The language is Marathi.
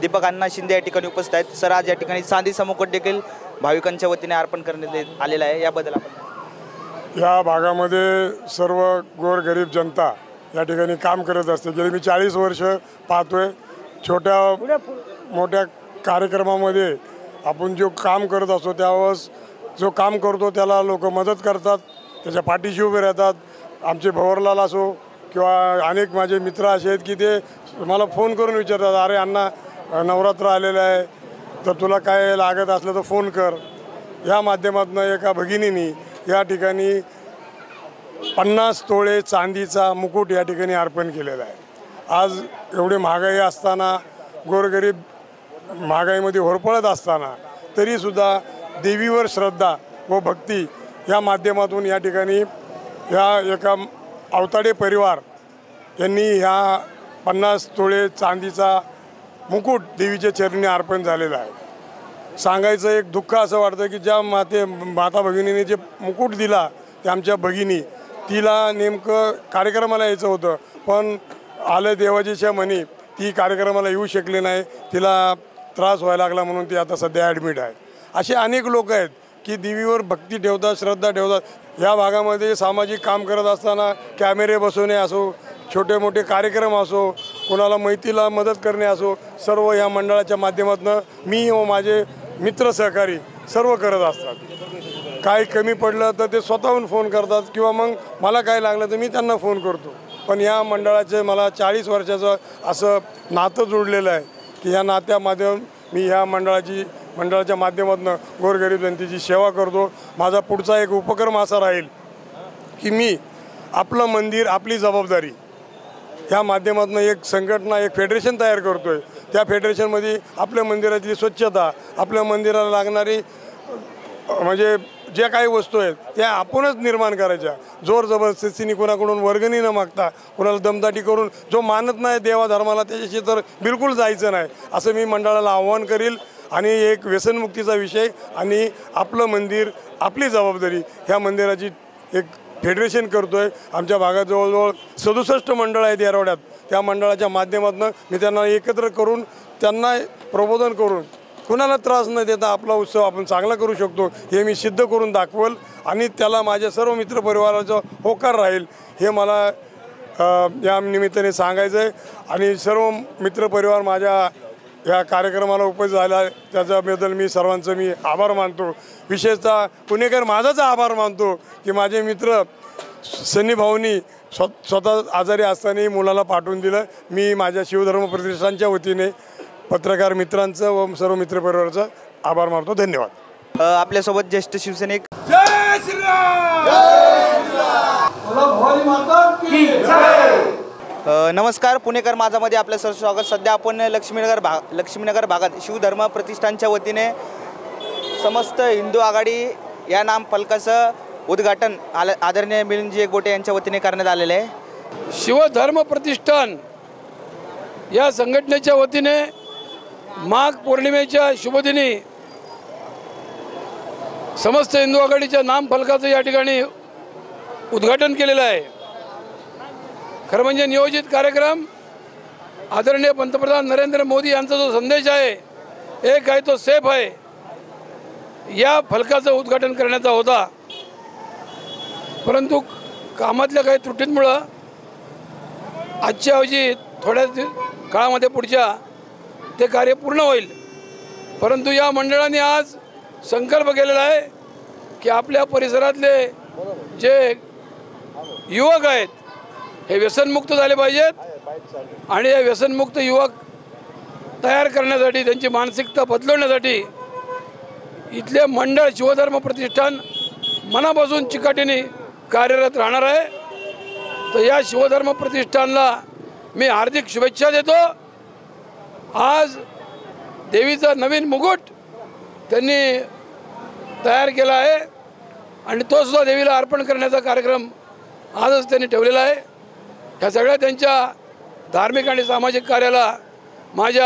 दीपक अण्णा शिंदे या ठिकाणी उपस्थित आहेत। सर, आज या ठिकाणी चांदीचा मुकुट देखील भाविकांच्या वतीने अर्पण करण्यात आलेला आहे, याबद्दल आपण या भागामध्ये सर्व गोरगरीब जनता या ठिकाणी काम करत असते। गेली मी 40 वर्ष पाहतोय, छोट्या मोठ्या कार्यक्रमामध्ये आपण जो काम करत असतो त्यावेळेस जो काम करतो त्याला लोक मदत करतात, त्याच्या पाठीशी उभे राहतात। आमचे भवरलाल असो किंवा अनेक माझे मित्र असे आहेत की ते मला फोन करून विचारतात, अरे अण्णा नवरात्र आलेलं आहे तर तुला काय लागत असलं तर फोन कर। या माध्यमातून एका भगिनीने या ठिकाणी 50 तोळे चांदीचा मुकुट या ठिकाणी अर्पण केलेला आहे। आज एवढी महागाई असताना, गोरगरीब महागाईमध्ये होरपळत असताना तरीसुद्धा देवीवर श्रद्धा व भक्ती या माध्यमातून या ठिकाणी या एका अवताडे परिवार यांनी ह्या 50 तोळे चांदीचा मुकुट देवीच्या चरणी अर्पण झालेला आहे। सांगायचं एक दुःख असं वाटतं की ज्या माता भगिनीने जे मुकुट दिला त्या आमच्या भगिनी, तिला नेमकं कार्यक्रमाला यायचं होतं पण आलं देवाजीच्या मनी ती कार्यक्रमाला येऊ शकली नाही, तिला त्रास व्हायला लागला म्हणून ती आता सध्या ॲडमिट आहे। असे अनेक लोक आहेत की देवीवर भक्ती ठेवतात, श्रद्धा ठेवतात। या भागामध्ये सामाजिक काम करत असताना कॅमेरे बसवणे असो, छोटे मोठे कार्यक्रम असो, कोणाला मैत्रीला मदत करणे असो, सर्व या मंडळाच्या माध्यमातून मी व माझे मित्र सहकारी सर्व करत असतात। काही कमी पडलं तर ते स्वतःहून फोन करतात किंवा मग मला काय लागलं तर मी त्यांना फोन करतो। पण या मंडळाचे मला 40 वर्षाचं असं नातं जुळलेलं आहे की या नात्यामाध्यम मी ह्या मंडळाच्या माध्यमातून गोरगरीब जनतेची सेवा करतो। माझा पुढचा एक उपक्रम असा राहील की मी आपलं मंदिर आपली जबाबदारी ह्या माध्यमातून एक संघटना, एक फेडरेशन तयार करतोय। त्या फेडरेशनमध्ये आपल्या मंदिरातली स्वच्छता, आपल्या मंदिराला लागणारी म्हणजे ज्या काही वस्तू आहेत त्या आपणच निर्माण करायच्या। जोर जबरदस्तीने कोणाकडून वर्गणी न मागता, कोणाला दमदाटी करून जो मानत नाही देवाधर्माला त्याच्याशी तर बिलकुल जायचं नाही, असं मी मंडळाला आव्हान करील। आणि एक व्यसनमुक्तीचा विषय आणि आपलं मंदिर आपली जबाबदारी ह्या मंदिराची एक फेडरेशन करतोय। आमच्या भागात जवळजवळ 67 मंडळ आहेत येरवड्यात। त्या मंडळाच्या माध्यमातून मी त्यांना एकत्र करून त्यांना प्रबोधन करून कुणाला त्रास न देता आपला उत्सव आपण चांगला करू शकतो हे मी सिद्ध करून दाखवल आणि त्याला माझ्या सर्व मित्रपरिवाराचा होकार राहील हे मला या निमित्ताने सांगायचं आहे। आणि सर्व मित्रपरिवार माझ्या या कार्यक्रमाला उपस्थित झाला त्याच्याबद्दल मी सर्वांचं आभार मानतो। विशेषतः पुणेकर माझाच आभार मानतो की माझे मित्र सनी भाऊनी स्वतः आजारी असतानाही मुलाला पाठवून दिलं। मी माझ्या शिवधर्म प्रतिष्ठानच्या वतीने पत्रकार मित्रांचं व सर्व मित्रपरिवाराचं आभार मानतो। धन्यवाद। आपल्यासोबत ज्येष्ठ शिवसैनिक जय श्रीराम, जय श्रीराम, भवानी माता की जय। नमस्कार, पुणेकर माझामध्ये आपलं सर स्वागत। सध्या आपण लक्ष्मीनगर भागात शिवधर्म प्रतिष्ठानच्या वतीने समस्त हिंदू आघाडी या नाम फलकाचं उद्घाटन आदरणीय मिलिंदजी गोटे यांच्या वतीने करण्यात आलेले आहे। शिवधर्म प्रतिष्ठान या संघटनेच्या वतीने माघ पौर्णिमेच्या शुभदिनी समस्त हिंदू आघाडीच्या नाम फलकाचं या ठिकाणी उद्घाटन केलेलं आहे। खरं म्हणजे नियोजित कार्यक्रम आदरणीय पंतप्रधान नरेंद्र मोदी यांचा जो संदेश आहे, एक आहे तो सेफ आहे, या फलकाचं उद्घाटन करण्याचा होता। परंतु कामातल्या काही त्रुटींमुळं आजच्या ऐवजी थोड्या काळामध्ये पुढच्या ते कार्य पूर्ण होईल। परंतु या मंडळाने आज संकल्प केलेला आहे की आपल्या परिसरातले जे युवक आहेत हे व्यसनमुक्त झाले पाहिजेत आणि हे व्यसनमुक्त युवक तयार करण्यासाठी, त्यांची मानसिकता बदलवण्यासाठी इथले मंडळ शिवधर्म प्रतिष्ठान मनापासून चिकाटीने कार्यरत राहणार आहे। तर या शिवधर्म प्रतिष्ठानला मी हार्दिक शुभेच्छा देतो। आज देवीचा नवीन मुकुट त्यांनी तयार केला आहे आणि तो सुद्धा देवीला अर्पण करण्याचा कार्यक्रम आजच त्यांनी ठेवलेला आहे। ह्या सगळ्या त्यांच्या धार्मिक आणि सामाजिक कार्याला माझ्या